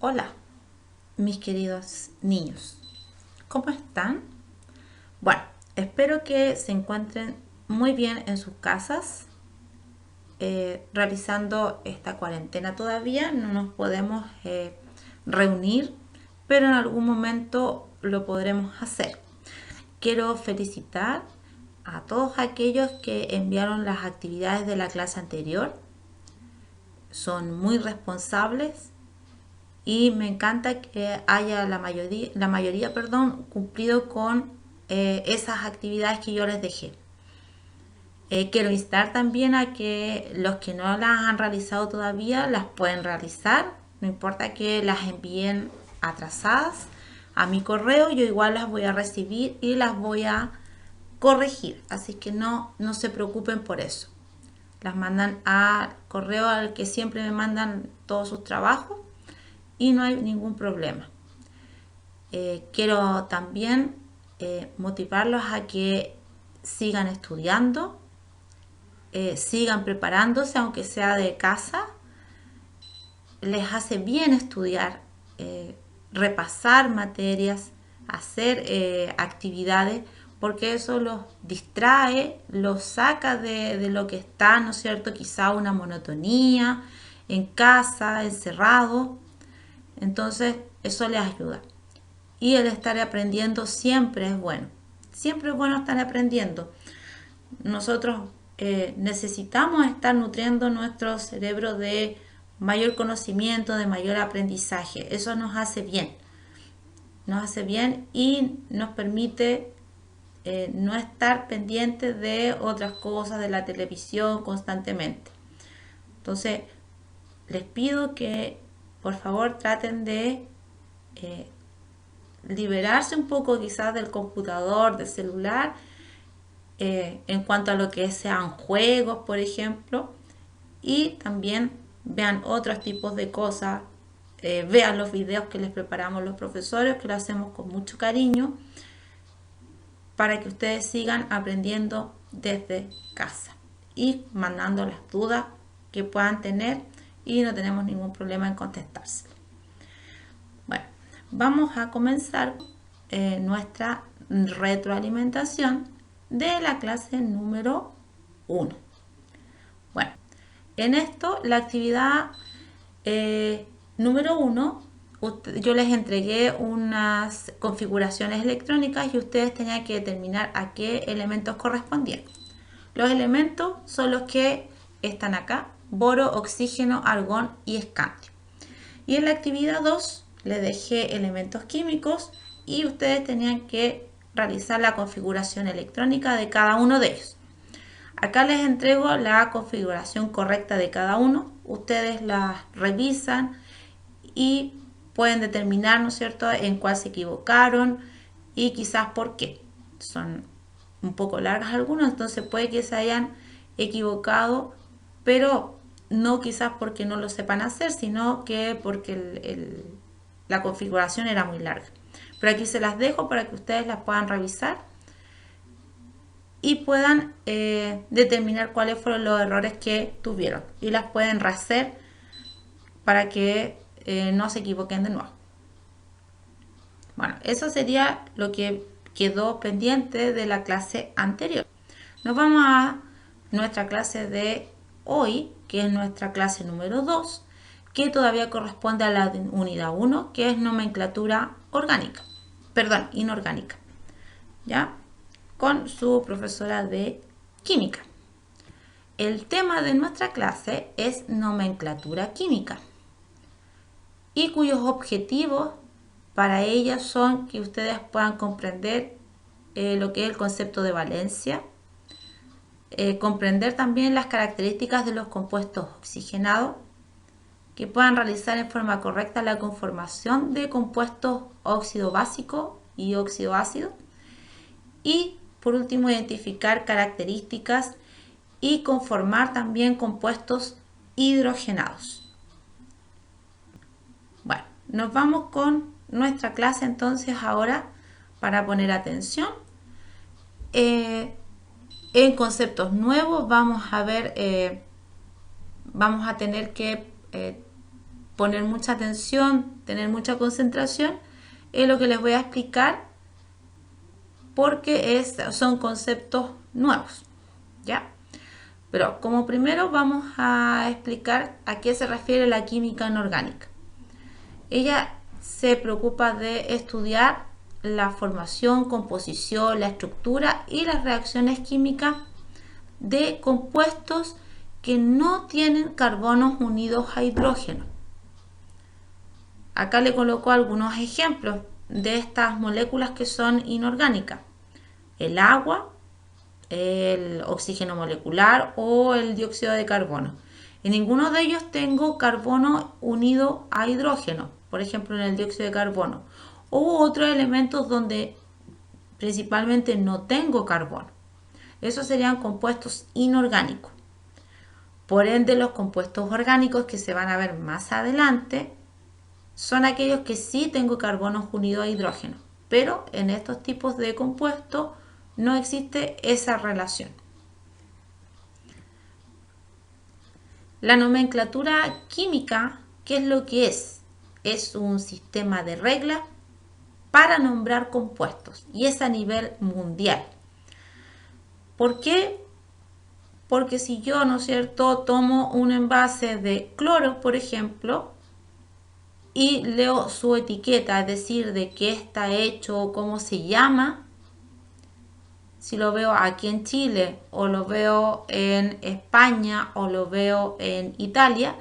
Hola, mis queridos niños, ¿cómo están? Bueno, espero que se encuentren muy bien en sus casas, realizando esta cuarentena todavía. No nos podemos reunir, pero en algún momento lo podremos hacer. Quiero felicitar a todos aquellos que enviaron las actividades de la clase anterior. Son muy responsables y me encanta que haya la mayoría, cumplido con esas actividades que yo les dejé. Quiero instar también a que los que no las han realizado todavía las pueden realizar, no importa que las envíen atrasadas a mi correo, yo igual las voy a recibir y las voy a corregir, así que no se preocupen por eso. Las mandan al correo al que siempre me mandan todos sus trabajos y no hay ningún problema. Quiero también motivarlos a que sigan estudiando, sigan preparándose, aunque sea de casa. Les hace bien estudiar, repasar materias, hacer actividades, porque eso los distrae, los saca de lo que está, ¿no es cierto? Quizá una monotonía en casa, encerrado. Entonces, eso les ayuda. Y el estar aprendiendo siempre es bueno. Siempre es bueno estar aprendiendo. Nosotros necesitamos estar nutriendo nuestro cerebro de mayor conocimiento, de mayor aprendizaje. Eso nos hace bien. Nos hace bien y nos permite no estar pendientes de otras cosas, de la televisión constantemente. Entonces, les pido que por favor traten de eh, liberarse un poco quizás del computador, del celular, en cuanto a lo que sean juegos, por ejemplo, y también vean otros tipos de cosas, vean los videos que les preparamos los profesores, que lo hacemos con mucho cariño, para que ustedes sigan aprendiendo desde casa y mandando las dudas que puedan tener y no tenemos ningún problema en contestárselo. Bueno, vamos a comenzar nuestra retroalimentación de la clase número 1. Bueno, en esto, la actividad número 1, yo les entregué unas configuraciones electrónicas y ustedes tenían que determinar a qué elementos correspondían. Los elementos son los que están acá: boro, oxígeno, argón y escandio. Y en la actividad 2 les dejé elementos químicos y ustedes tenían que realizar la configuración electrónica de cada uno de ellos. Acá les entrego la configuración correcta de cada uno. Ustedes la revisan y pueden determinar, ¿no es cierto?, en cuál se equivocaron y quizás por qué. Son un poco largas algunas, entonces puede que se hayan equivocado, pero no quizás porque no lo sepan hacer, sino que porque la configuración era muy larga. Pero aquí se las dejo para que ustedes las puedan revisar y puedan determinar cuáles fueron los errores que tuvieron y las pueden rehacer para que no se equivoquen de nuevo. Bueno, eso sería lo que quedó pendiente de la clase anterior. Nos vamos a nuestra clase de hoy, que es nuestra clase número 2, que todavía corresponde a la unidad 1, que es nomenclatura orgánica, perdón, inorgánica, ¿ya? Con su profesora de química. El tema de nuestra clase es nomenclatura química y cuyos objetivos para ella son que ustedes puedan comprender lo que es el concepto de valencia, comprender también las características de los compuestos oxigenados, que puedan realizar en forma correcta la conformación de compuestos óxido básico y óxido ácido, y por último identificar características y conformar también compuestos hidrogenados. Bueno, nos vamos con nuestra clase entonces ahora para poner atención. En conceptos nuevos vamos a ver, vamos a tener que poner mucha atención, tener mucha concentración en lo que les voy a explicar, porque son conceptos nuevos, ¿ya? Pero como primero vamos a explicar a qué se refiere la química anorgánica. Ella se preocupa de estudiar la formación, composición, la estructura y las reacciones químicas de compuestos que no tienen carbonos unidos a hidrógeno. Acá le coloco algunos ejemplos de estas moléculas que son inorgánicas: el agua, el oxígeno molecular o el dióxido de carbono. En ninguno de ellos tengo carbono unido a hidrógeno, por ejemplo en el dióxido de carbono, o otros elementos donde principalmente no tengo carbono. Esos serían compuestos inorgánicos. Por ende, los compuestos orgánicos que se van a ver más adelante son aquellos que sí tengo carbonos unidos a hidrógeno, pero en estos tipos de compuestos no existe esa relación. La nomenclatura química, ¿qué es lo que es? Es un sistema de reglas para nombrar compuestos, y es a nivel mundial. ¿Por qué? Porque si yo, ¿no es cierto?, tomo un envase de cloro, por ejemplo, y leo su etiqueta, es decir, de qué está hecho, cómo se llama, si lo veo aquí en Chile o lo veo en España o lo veo en Italia,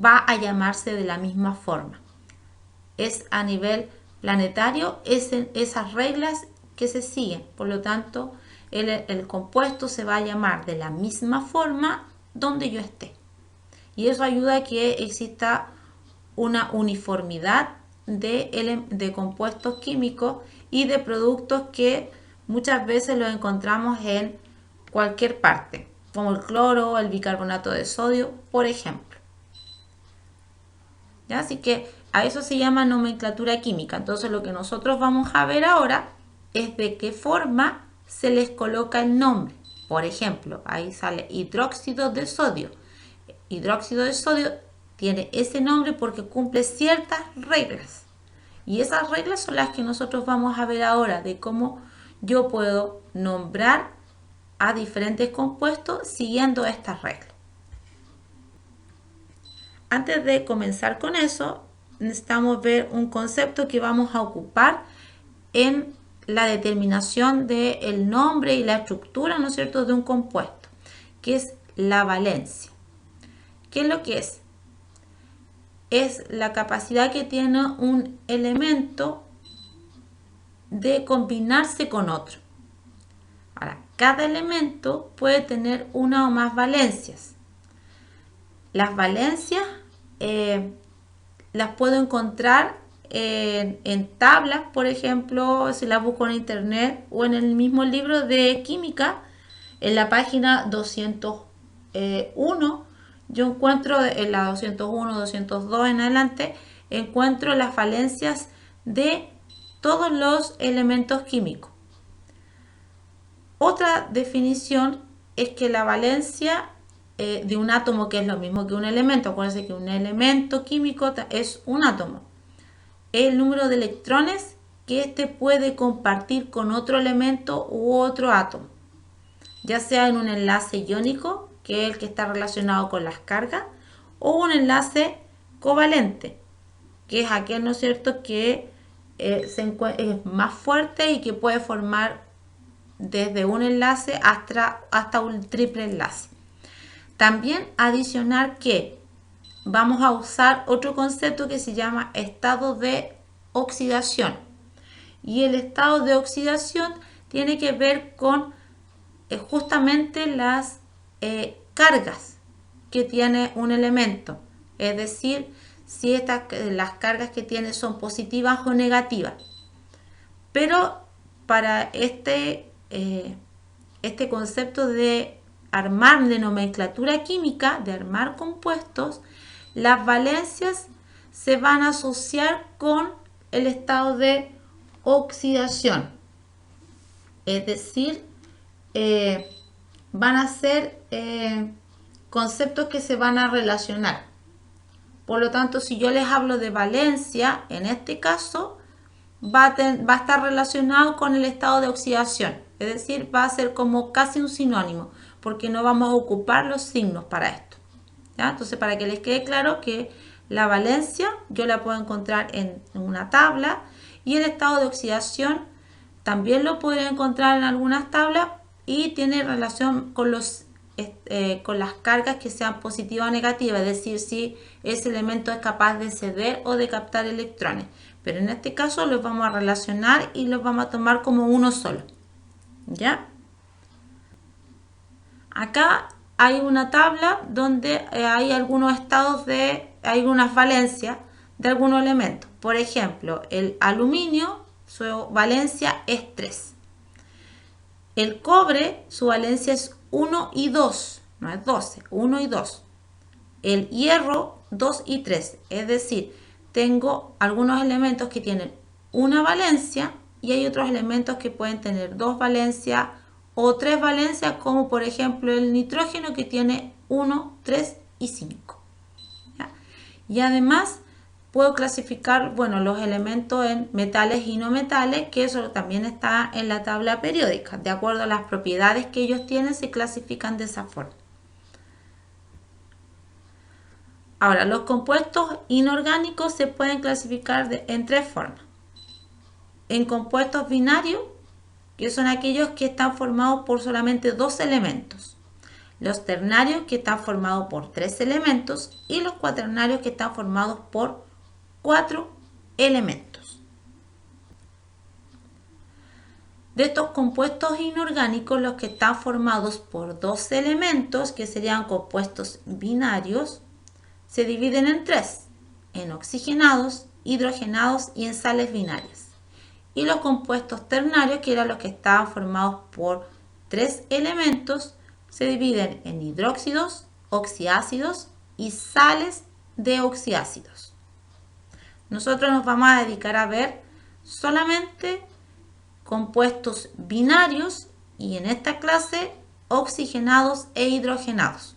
va a llamarse de la misma forma. Es a nivel planetario, es en esas reglas que se siguen. Por lo tanto, el compuesto se va a llamar de la misma forma donde yo esté. Y eso ayuda a que exista una uniformidad de compuestos químicos y de productos que muchas veces los encontramos en cualquier parte, como el cloro o el bicarbonato de sodio, por ejemplo. ¿Ya? Así que a eso se llama nomenclatura química. Entonces lo que nosotros vamos a ver ahora es de qué forma se les coloca el nombre. Por ejemplo, ahí sale hidróxido de sodio. Hidróxido de sodio tiene ese nombre porque cumple ciertas reglas. Y esas reglas son las que nosotros vamos a ver ahora, de cómo yo puedo nombrar a diferentes compuestos siguiendo estas reglas. Antes de comenzar con eso, necesitamos ver un concepto que vamos a ocupar en la determinación del nombre y la estructura, ¿no es cierto?, de un compuesto, que es la valencia. ¿Qué es lo que es? Es la capacidad que tiene un elemento de combinarse con otro. Ahora, cada elemento puede tener una o más valencias. Las valencias las puedo encontrar en tablas, por ejemplo, si las busco en internet o en el mismo libro de química, en la página 201, yo encuentro en la 201, 202 en adelante, encuentro las valencias de todos los elementos químicos. Otra definición es que la valencia de un átomo, que es lo mismo que un elemento, acuérdense que un elemento químico es un átomo, el número de electrones que éste puede compartir con otro elemento u otro átomo, ya sea en un enlace iónico, que es el que está relacionado con las cargas, o un enlace covalente, que es aquel, ¿no es cierto?, que es más fuerte y que puede formar desde un enlace hasta un triple enlace. También adicionar que vamos a usar otro concepto que se llama estado de oxidación. Y el estado de oxidación tiene que ver con justamente las cargas que tiene un elemento. Es decir, si las cargas que tiene son positivas o negativas. Pero para este concepto de armar, de nomenclatura química, de armar compuestos, las valencias se van a asociar con el estado de oxidación. Es decir, van a ser conceptos que se van a relacionar. Por lo tanto, si yo les hablo de valencia, en este caso va a estar relacionado con el estado de oxidación. Es decir, va a ser como casi un sinónimo, porque no vamos a ocupar los signos para esto. ¿Ya? Entonces, para que les quede claro que la valencia yo la puedo encontrar en una tabla y el estado de oxidación también lo podría encontrar en algunas tablas y tiene relación con con las cargas que sean positivas o negativas, es decir, si ese elemento es capaz de ceder o de captar electrones. Pero en este caso los vamos a relacionar y los vamos a tomar como uno solo. ¿Ya? Acá hay una tabla donde hay algunos estados hay algunas valencias de algunos elementos. Por ejemplo, el aluminio, su valencia es 3. El cobre, su valencia es 1 y 2, no es 12, 1 y 2. El hierro, 2 y 3. Es decir, tengo algunos elementos que tienen una valencia y hay otros elementos que pueden tener 2 valencias o 3 valencias, como por ejemplo el nitrógeno que tiene 1, 3 y 5. ¿Ya? Y además puedo clasificar, bueno, los elementos en metales y no metales, que eso también está en la tabla periódica. De acuerdo a las propiedades que ellos tienen, se clasifican de esa forma. Ahora, los compuestos inorgánicos se pueden clasificar en 3 formas. En compuestos binarios, que son aquellos que están formados por solamente 2 elementos. Los ternarios, que están formados por 3 elementos. Y los cuaternarios, que están formados por 4 elementos. De estos compuestos inorgánicos, los que están formados por 2 elementos, que serían compuestos binarios, se dividen en 3, en oxigenados, hidrogenados y en sales binarias. Y los compuestos ternarios, que eran los que estaban formados por 3 elementos, se dividen en hidróxidos, oxiácidos y sales de oxiácidos. Nosotros nos vamos a dedicar a ver solamente compuestos binarios y en esta clase oxigenados e hidrogenados,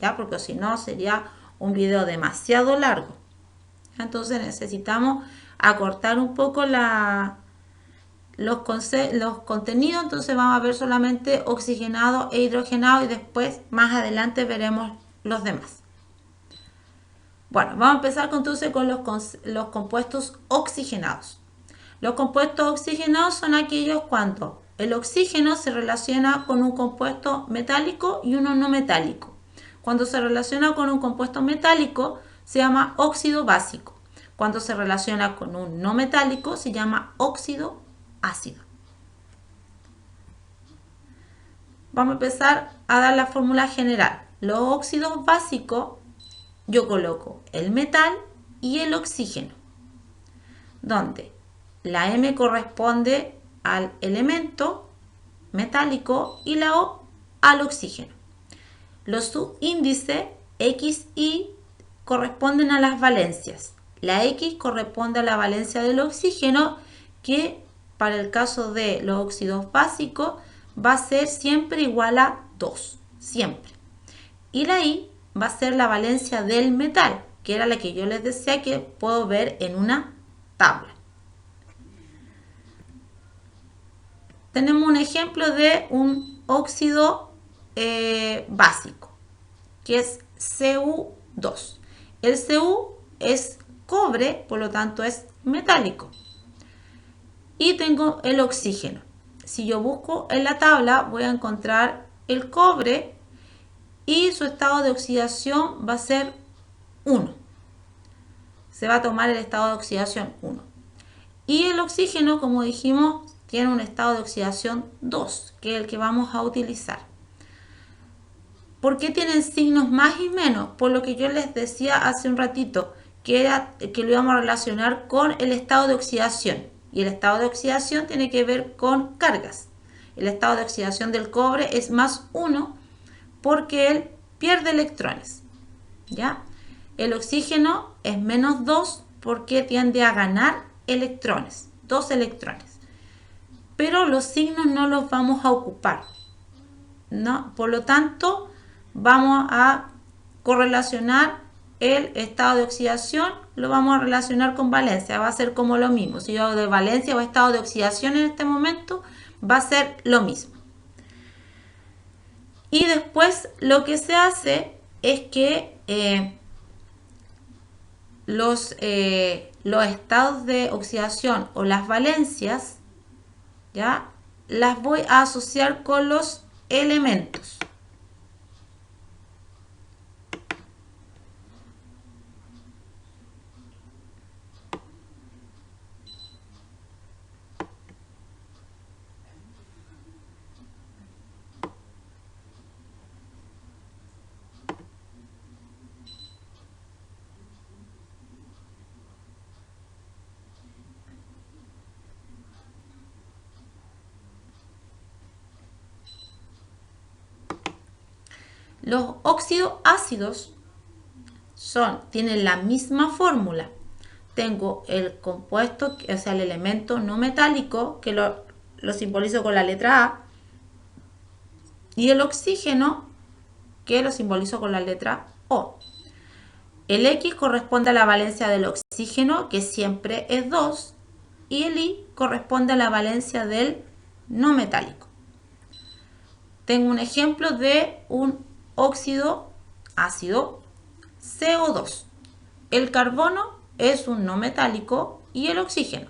¿ya? Porque si no sería un video demasiado largo. Entonces necesitamos acortar un poco los contenidos. Entonces vamos a ver solamente oxigenado e hidrogenado y después más adelante veremos los demás. Bueno, vamos a empezar entonces con los compuestos oxigenados. Los compuestos oxigenados son aquellos cuando el oxígeno se relaciona con un compuesto metálico y uno no metálico. Cuando se relaciona con un compuesto metálico se llama óxido básico. Cuando se relaciona con un no metálico se llama óxido ácido. Vamos a empezar a dar la fórmula general. Los óxidos básicos, yo coloco el metal y el oxígeno, donde la M corresponde al elemento metálico y la O al oxígeno. Los subíndices X y corresponden a las valencias. La X corresponde a la valencia del oxígeno, que para el caso de los óxidos básicos va a ser siempre igual a 2, siempre. Y la Y va a ser la valencia del metal, que era la que yo les decía que puedo ver en una tabla. Tenemos un ejemplo de un óxido básico, que es Cu2. El Cu es cobre, por lo tanto es metálico. Y tengo el oxígeno. Si yo busco en la tabla, voy a encontrar el cobre y su estado de oxidación va a ser 1. Se va a tomar el estado de oxidación 1. Y el oxígeno, como dijimos, tiene un estado de oxidación 2, que es el que vamos a utilizar. ¿Por qué tienen signos más y menos? Por lo que yo les decía hace un ratito, que lo íbamos a relacionar con el estado de oxidación. Y el estado de oxidación tiene que ver con cargas. El estado de oxidación del cobre es más 1 porque él pierde electrones. ¿Ya? El oxígeno es menos 2 porque tiende a ganar electrones, 2 electrones. Pero los signos no los vamos a ocupar, ¿no? Por lo tanto, vamos a correlacionar el estado de oxidación lo vamos a relacionar con valencia, va a ser como lo mismo. Si yo hago de valencia o estado de oxidación en este momento, va a ser lo mismo. Y después lo que se hace es que los estados de oxidación o las valencias, ¿ya?, las voy a asociar con los elementos. Los óxidos ácidos tienen la misma fórmula. Tengo el compuesto, o sea, el elemento no metálico, que lo simbolizo con la letra A, y el oxígeno, que lo simbolizo con la letra O. El X corresponde a la valencia del oxígeno, que siempre es 2, y el Y corresponde a la valencia del no metálico. Tengo un ejemplo de un óxido ácido, CO2. El carbono es un no metálico y el oxígeno.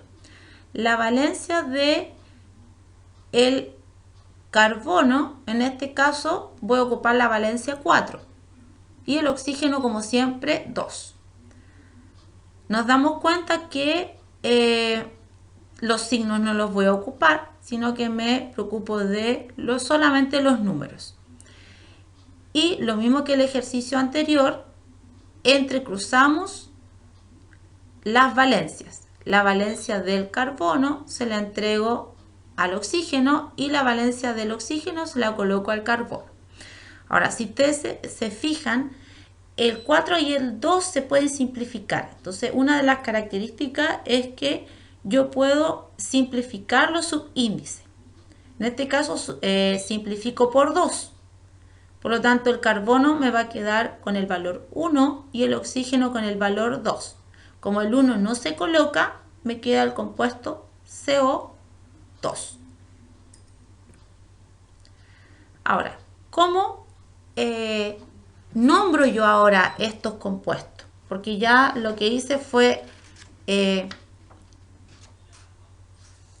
La valencia de el carbono, en este caso, voy a ocupar la valencia 4. Y el oxígeno, como siempre, 2. Nos damos cuenta que los signos no los voy a ocupar, sino que me preocupo de solamente los números. Y lo mismo que el ejercicio anterior, entrecruzamos las valencias. La valencia del carbono se la entrego al oxígeno y la valencia del oxígeno se la coloco al carbono. Ahora, si ustedes se fijan, el 4 y el 2 se pueden simplificar. Entonces, una de las características es que yo puedo simplificar los subíndices. En este caso, simplifico por 2. Por lo tanto, el carbono me va a quedar con el valor 1 y el oxígeno con el valor 2. Como el 1 no se coloca, me queda el compuesto CO2. Ahora, ¿cómo nombro yo ahora estos compuestos? Porque ya lo que hice fue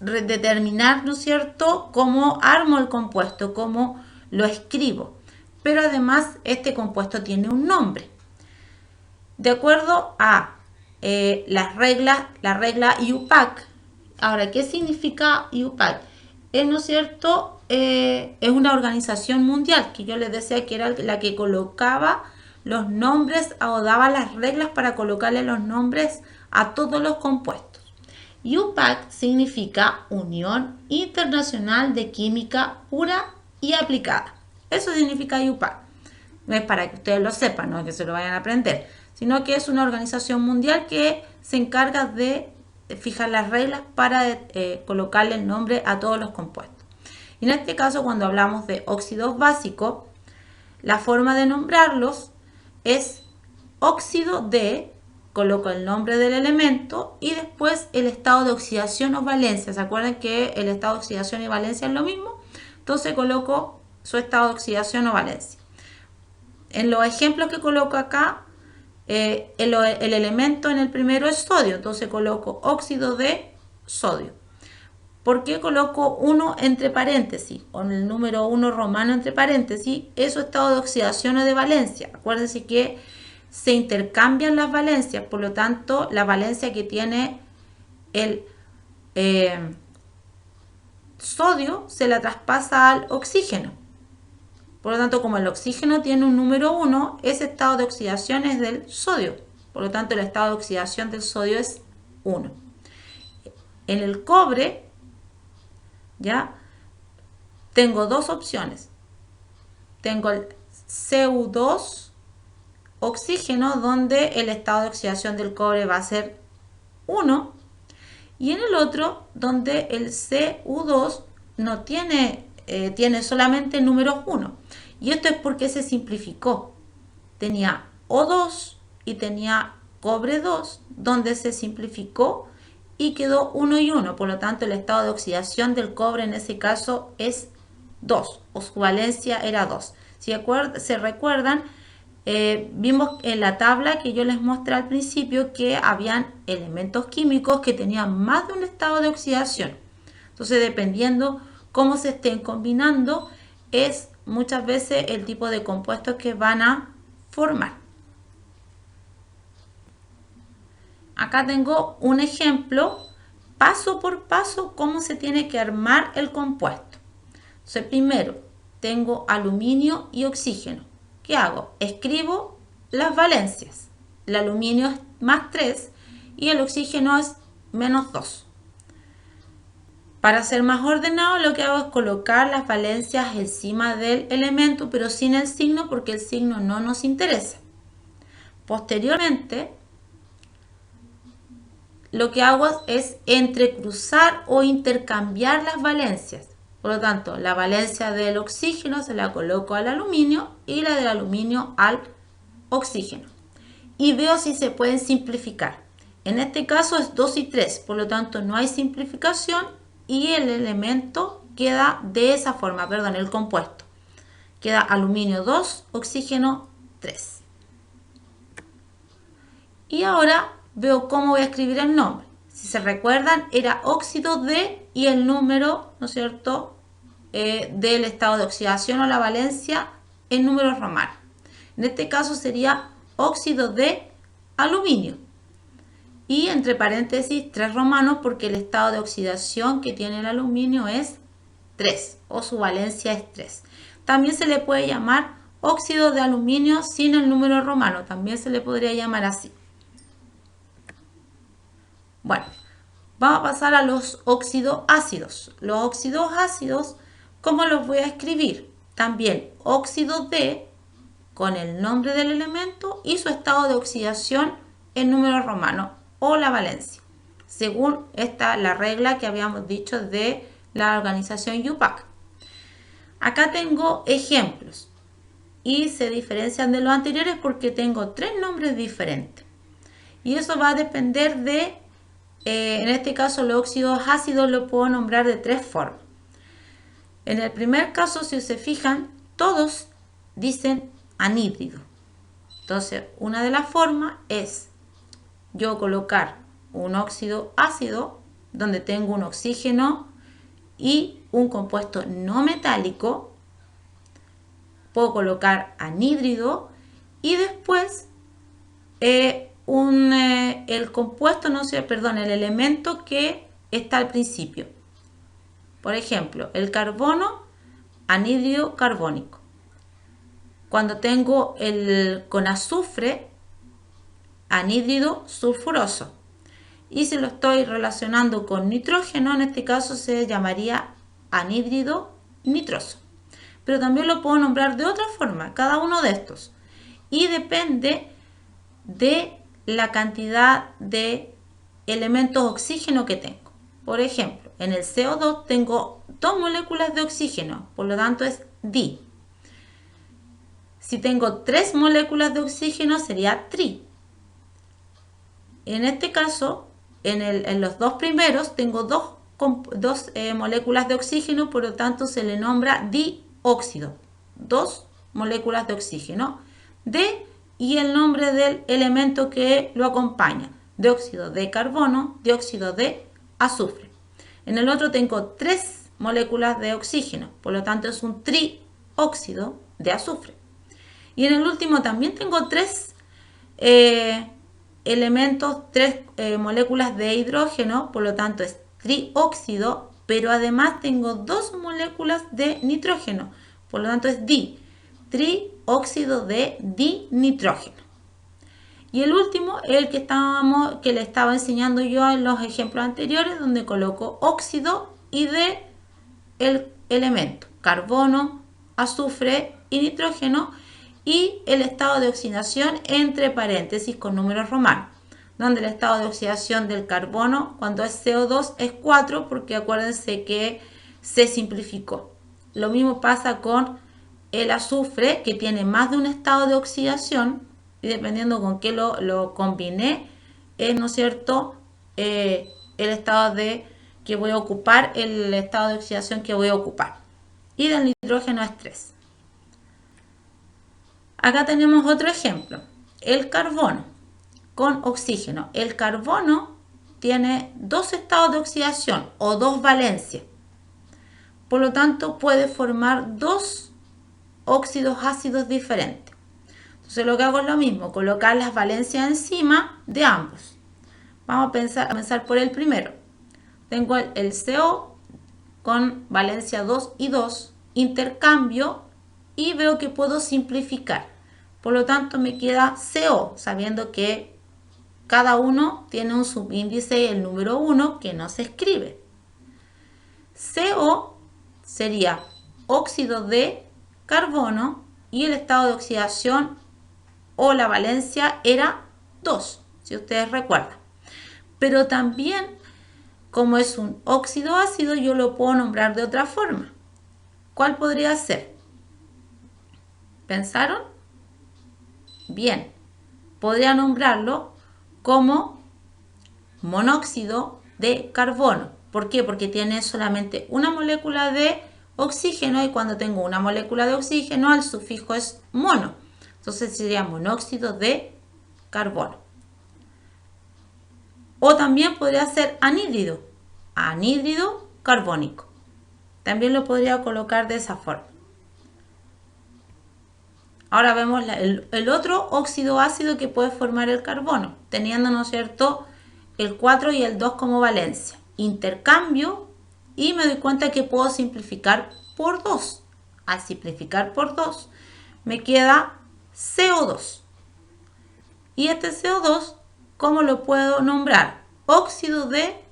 determinar, ¿no es cierto?, cómo armo el compuesto, cómo lo escribo. Pero además este compuesto tiene un nombre. De acuerdo a la regla IUPAC. Ahora, ¿qué significa IUPAC? ¿No es cierto? Es una organización mundial que yo les decía que era la que colocaba los nombres o daba las reglas para colocarle los nombres a todos los compuestos. IUPAC significa Unión Internacional de Química Pura y Aplicada. Eso significa IUPAC. No es para que ustedes lo sepan, no es que se lo vayan a aprender, sino que es una organización mundial que se encarga de fijar las reglas para colocarle el nombre a todos los compuestos. Y en este caso, cuando hablamos de óxidos básicos, la forma de nombrarlos es óxido de, coloco el nombre del elemento y después el estado de oxidación o valencia. ¿Se acuerdan que el estado de oxidación y valencia es lo mismo? Entonces coloco su estado de oxidación o valencia. En los ejemplos que coloco acá, el elemento en el primero es sodio, entonces coloco óxido de sodio. ¿Por qué coloco 1 entre paréntesis? Con el número 1 romano entre paréntesis, eso es estado de oxidación o de valencia. Acuérdense que se intercambian las valencias, por lo tanto, la valencia que tiene el sodio se la traspasa al oxígeno. Por lo tanto, como el oxígeno tiene un número 1, ese estado de oxidación es del sodio. Por lo tanto, el estado de oxidación del sodio es 1. En el cobre, ya tengo dos opciones. Tengo el Cu2 oxígeno, donde el estado de oxidación del cobre va a ser 1. Y en el otro, donde el Cu2 no tiene solamente el número 1. Y esto es porque se simplificó. Tenía O2 y tenía cobre 2, donde se simplificó y quedó 1 y 1. Por lo tanto, el estado de oxidación del cobre en ese caso es 2, o su valencia era 2. Si se recuerdan, vimos en la tabla que yo les mostré al principio que habían elementos químicos que tenían más de un estado de oxidación. Entonces, dependiendo cómo se estén combinando, es muchas veces el tipo de compuestos que van a formar. Acá tengo un ejemplo paso por paso cómo se tiene que armar el compuesto. Entonces, primero tengo aluminio y oxígeno. ¿Qué hago? Escribo las valencias. El aluminio es más 3 y el oxígeno es menos 2. Para ser más ordenado, lo que hago es colocar las valencias encima del elemento, pero sin el signo, porque el signo no nos interesa. Posteriormente, lo que hago es entrecruzar o intercambiar las valencias. Por lo tanto, la valencia del oxígeno se la coloco al aluminio y la del aluminio al oxígeno. Y veo si se pueden simplificar. En este caso es 2 y 3, por lo tanto no hay simplificación y el elemento queda de esa forma, perdón, el compuesto. Queda aluminio 2, oxígeno 3. Y ahora veo cómo voy a escribir el nombre. Si se recuerdan, era óxido de y el número, ¿no es cierto?, del estado de oxidación o la valencia en números romanos. En este caso sería óxido de aluminio. Y entre paréntesis 3 romanos porque el estado de oxidación que tiene el aluminio es 3 o su valencia es 3. También se le puede llamar óxido de aluminio sin el número romano. También se le podría llamar así. Bueno, vamos a pasar a los óxidos ácidos. Los óxidos ácidos, ¿cómo los voy a escribir? También óxido de con el nombre del elemento y su estado de oxidación en número romano o la valencia, según la regla que habíamos dicho de la organización UPAC. Acá tengo ejemplos y se diferencian de los anteriores porque tengo 3 nombres diferentes. Y eso va a depender de, en este caso los óxidos ácidos lo puedo nombrar de 3 formas. En el primer caso, si se fijan, todos dicen anhídrido. Entonces, una de las formas es yo colocar un óxido ácido donde tengo un oxígeno y un compuesto no metálico. Puedo colocar anhídrido y después el compuesto, no sé, perdón, el elemento que está al principio. Por ejemplo, el carbono, anhídrido carbónico. Cuando tengo con azufre, anhídrido sulfuroso. Y si lo estoy relacionando con nitrógeno, en este caso se llamaría anhídrido nitroso. Pero también lo puedo nombrar de otra forma, cada uno de estos. Y depende de la cantidad de elementos oxígeno que tengo. Por ejemplo, en el CO2 tengo 2 moléculas de oxígeno, por lo tanto es di. Si tengo 3 moléculas de oxígeno sería tri. En este caso, en los 2 primeros tengo 2 moléculas de oxígeno, por lo tanto se le nombra dióxido. 2 moléculas de oxígeno. D y el nombre del elemento que lo acompaña. Dióxido de carbono, dióxido de azufre. En el otro tengo 3 moléculas de oxígeno, por lo tanto es un trióxido de azufre. Y en el último también tengo 3 elementos, 3 moléculas de hidrógeno, por lo tanto es trióxido, pero además tengo 2 moléculas de nitrógeno, por lo tanto es trióxido de dinitrógeno. Y el último es el que le estaba enseñando yo en los ejemplos anteriores, donde coloco óxido y de el elemento carbono, azufre y nitrógeno, y el estado de oxidación entre paréntesis con números romanos, donde el estado de oxidación del carbono cuando es CO2 es 4 porque acuérdense que se simplificó. Lo mismo pasa con el azufre, que tiene más de un estado de oxidación, y dependiendo con qué lo combiné, es, ¿no es cierto?, el estado de que voy a ocupar, el estado de oxidación que voy a ocupar. Y del nitrógeno es 3. Acá tenemos otro ejemplo, el carbono con oxígeno. El carbono tiene dos estados de oxidación o dos valencias. Por lo tanto, puede formar dos óxidos ácidos diferentes. Entonces lo que hago es lo mismo, colocar las valencias encima de ambos. Vamos a pensar por el primero. Tengo el CO con valencia 2 y 2, intercambio y veo que puedo simplificar. Por lo tanto me queda CO, sabiendo que cada uno tiene un subíndice, el número 1, que no se escribe. CO sería óxido de carbono y el estado de oxidación o la valencia era 2, si ustedes recuerdan. Pero también, como es un óxido ácido, yo lo puedo nombrar de otra forma. ¿Cuál podría ser? ¿Pensaron? Bien, podría nombrarlo como monóxido de carbono. ¿Por qué? Porque tiene solamente una molécula de oxígeno y cuando tengo una molécula de oxígeno el sufijo es mono. Entonces sería monóxido de carbono. O también podría ser anhídrido, anhídrido carbónico. También lo podría colocar de esa forma. Ahora vemos el otro óxido ácido que puede formar el carbono, teniendo, ¿no es cierto?, el 4 y el 2 como valencia. Intercambio y me doy cuenta que puedo simplificar por 2. Al simplificar por 2 me queda CO2. Y este CO2, ¿cómo lo puedo nombrar? Óxido de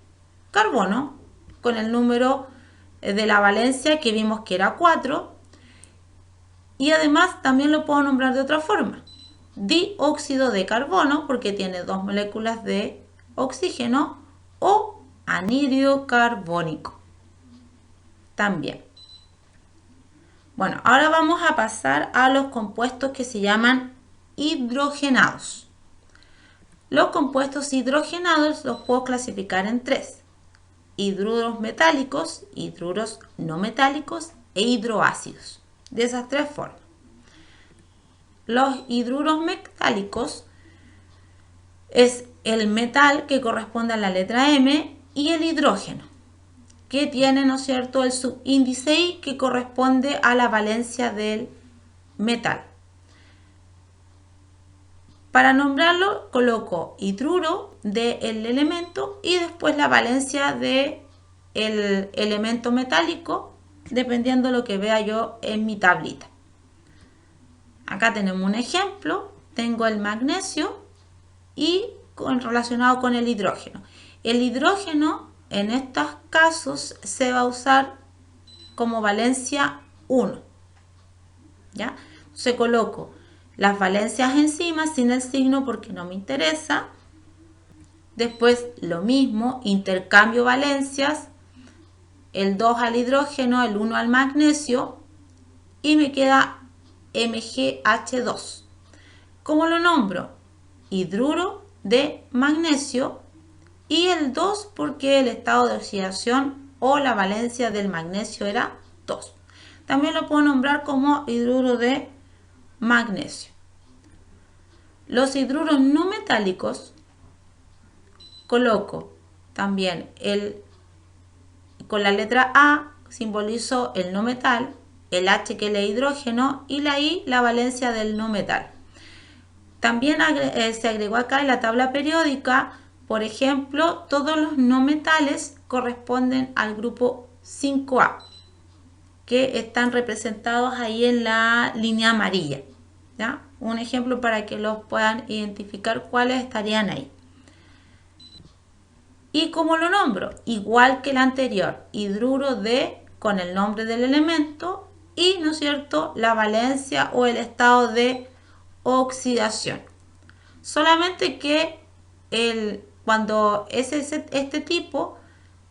carbono con el número de la valencia que vimos que era 4. Y además también lo puedo nombrar de otra forma. Dióxido de carbono porque tiene dos moléculas de oxígeno o anhídrido carbónico. También. Bueno, ahora vamos a pasar a los compuestos que se llaman hidrogenados. Los compuestos hidrogenados los puedo clasificar en 3. Hidruros metálicos, hidruros no metálicos e hidroácidos. De esas 3 formas. Los hidruros metálicos es el metal que corresponde a la letra M y el hidrógeno, que tiene, ¿no es cierto?, el subíndice I que corresponde a la valencia del metal. Para nombrarlo coloco hidruro del elemento y después la valencia del elemento metálico, dependiendo de lo que vea yo en mi tablita. Acá tenemos un ejemplo, tengo el magnesio y relacionado con el hidrógeno. El hidrógeno en estos casos se va a usar como valencia 1. ¿Ya? Se coloco las valencias encima sin el signo porque no me interesa. Después lo mismo, intercambio valencias, el 2 al hidrógeno, el 1 al magnesio y me queda MgH2. ¿Cómo lo nombro? Hidruro de magnesio y el 2 porque el estado de oxidación o la valencia del magnesio era 2. También lo puedo nombrar como hidruro de magnesio. Los hidruros no metálicos coloco también con la letra A simbolizo el no metal, el H que es el hidrógeno y la I la valencia del no metal. También se agregó acá en la tabla periódica, por ejemplo, todos los no metales corresponden al grupo 5A, que están representados ahí en la línea amarilla. ¿Ya? Un ejemplo para que los puedan identificar cuáles estarían ahí. ¿Y cómo lo nombro? Igual que el anterior, hidruro de con el nombre del elemento y, ¿no es cierto?, la valencia o el estado de oxidación. Solamente que cuando es este tipo,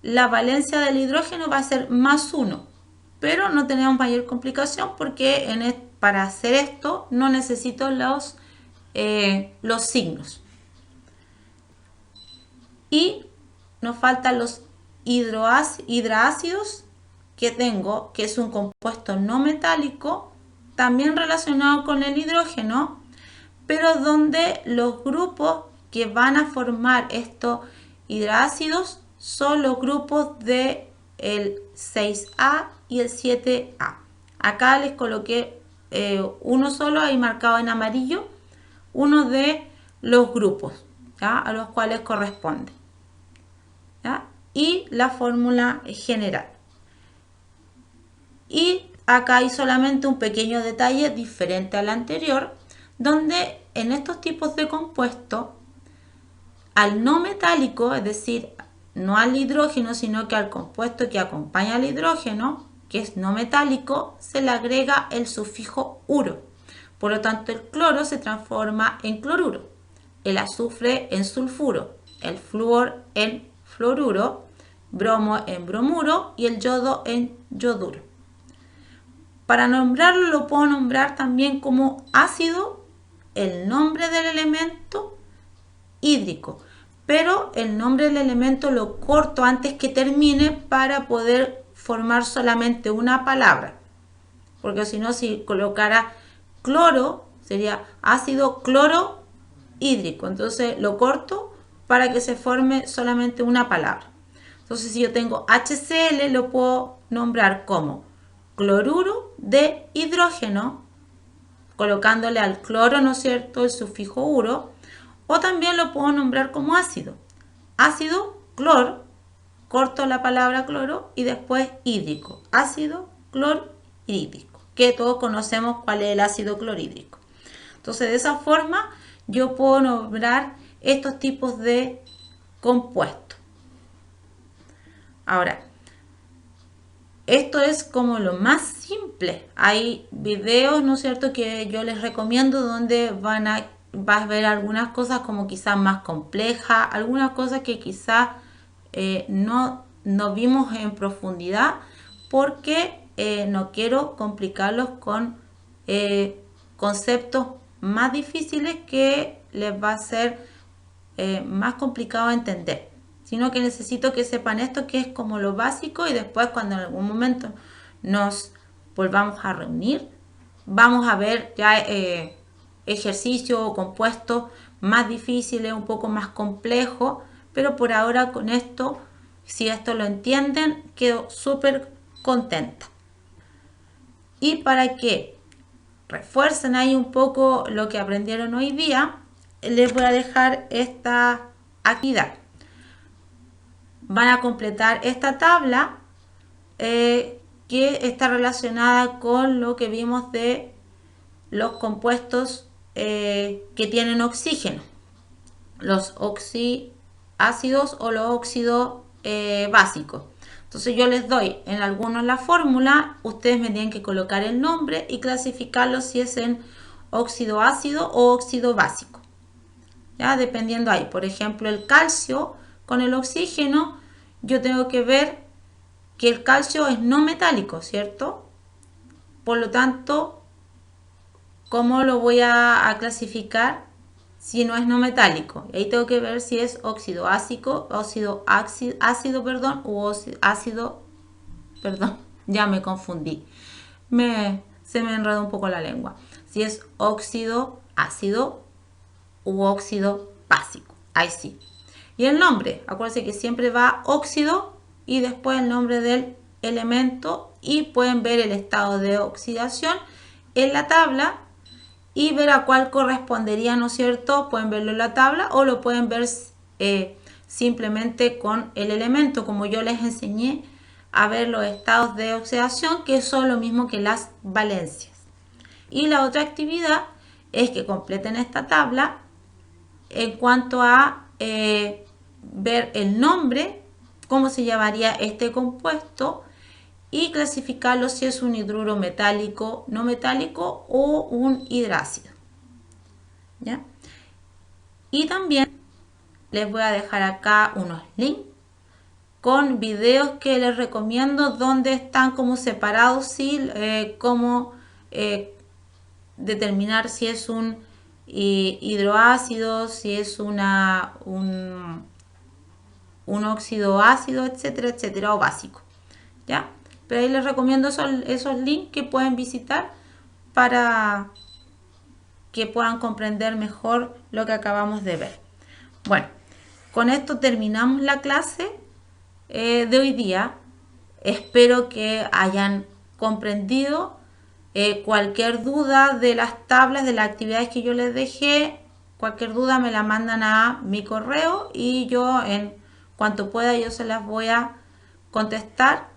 la valencia del hidrógeno va a ser más 1, pero no tenemos mayor complicación porque para hacer esto no necesito los los signos. Y nos faltan los hidroácidos, que tengo, que es un compuesto no metálico, también relacionado con el hidrógeno, pero donde los grupos que van a formar estos hidroácidos son los grupos de el 6A y el 7A. Acá les coloqué uno solo ahí marcado en amarillo, uno de los grupos, ¿ya?, a los cuales corresponde, ¿ya?, y la fórmula general. Y acá hay solamente un pequeño detalle diferente al anterior, donde en estos tipos de compuestos, al no metálico, es decir, no al hidrógeno, sino que al compuesto que acompaña al hidrógeno, que es no metálico, se le agrega el sufijo uro. Por lo tanto, el cloro se transforma en cloruro, el azufre en sulfuro, el flúor en fluoruro, bromo en bromuro y el yodo en yoduro. Para nombrarlo lo puedo nombrar también como ácido, el nombre del elemento hídrico, pero el nombre del elemento lo corto antes que termine para poder formar solamente una palabra, porque si no, si colocara cloro, sería ácido cloro hídrico, entonces lo corto para que se forme solamente una palabra. Entonces, si yo tengo HCl, lo puedo nombrar como cloruro de hidrógeno, colocándole al cloro, ¿no es cierto?, el sufijo uro, o también lo puedo nombrar como ácido. Ácido clor, corto la palabra cloro y después hídrico. Ácido clorhídrico, que todos conocemos cuál es el ácido clorhídrico. Entonces, de esa forma yo puedo nombrar estos tipos de compuestos. Ahora, esto es como lo más simple. Hay videos, ¿no es cierto?, que yo les recomiendo donde vas a ver algunas cosas como quizás más complejas, algunas cosas que quizás no vimos en profundidad, porque no quiero complicarlos con conceptos más difíciles que les va a ser más complicado entender, sino que necesito que sepan esto, que es como lo básico, y después cuando en algún momento nos volvamos a reunir, vamos a ver ya ejercicios o compuestos más difíciles, un poco más complejos, pero por ahora con esto, si esto lo entienden, quedo súper contenta. Y para que refuercen ahí un poco lo que aprendieron hoy día, les voy a dejar esta actividad. Van a completar esta tabla que está relacionada con lo que vimos de los compuestos que tienen oxígeno, los oxiácidos o los óxidos básicos. Entonces yo les doy en algunos la fórmula, ustedes me tienen que colocar el nombre y clasificarlo si es en óxido ácido o óxido básico, ya dependiendo ahí. Por ejemplo, el calcio con el oxígeno, yo tengo que ver que el calcio es no metálico, ¿cierto? Por lo tanto, ¿cómo lo voy a clasificar si no es no metálico? Y ahí tengo que ver si es óxido ácido, ácido, perdón, u ácido, perdón, ya me confundí. Se me enredó un poco la lengua. Si es óxido ácido u óxido básico. Ahí sí. Y el nombre, acuérdense que siempre va óxido y después el nombre del elemento, y pueden ver el estado de oxidación en la tabla y ver a cuál correspondería, ¿no es cierto? Pueden verlo en la tabla o lo pueden ver simplemente con el elemento, como yo les enseñé a ver los estados de oxidación, que son lo mismo que las valencias. Y la otra actividad es que completen esta tabla en cuanto a ver el nombre, cómo se llamaría este compuesto, y clasificarlo si es un hidruro metálico, no metálico o un hidrácido, ¿ya? Y también les voy a dejar acá unos links con videos que les recomiendo, donde están como separados, cómo determinar si es un hidroácido, si es un óxido ácido, etcétera, etcétera, o básico, ¿ya? Pero ahí les recomiendo esos links que pueden visitar para que puedan comprender mejor lo que acabamos de ver. Bueno, con esto terminamos la clase de hoy día. Espero que hayan comprendido. Cualquier duda de las tablas, de las actividades que yo les dejé, cualquier duda me la mandan a mi correo y yo en cuanto pueda yo se las voy a contestar.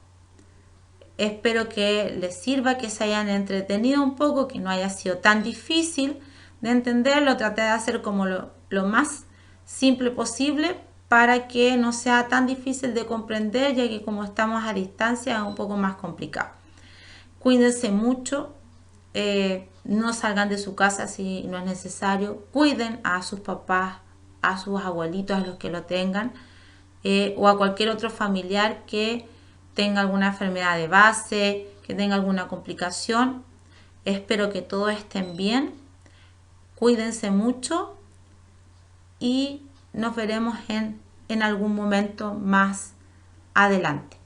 Espero que les sirva, que se hayan entretenido un poco, que no haya sido tan difícil de entender. Lo traté de hacer como lo más simple posible para que no sea tan difícil de comprender, ya que como estamos a distancia es un poco más complicado. Cuídense mucho, no salgan de su casa si no es necesario. Cuiden a sus papás, a sus abuelitos, a los que lo tengan, o a cualquier otro familiar que tenga alguna enfermedad de base, que tenga alguna complicación. Espero que todos estén bien. Cuídense mucho y nos veremos en algún momento más adelante.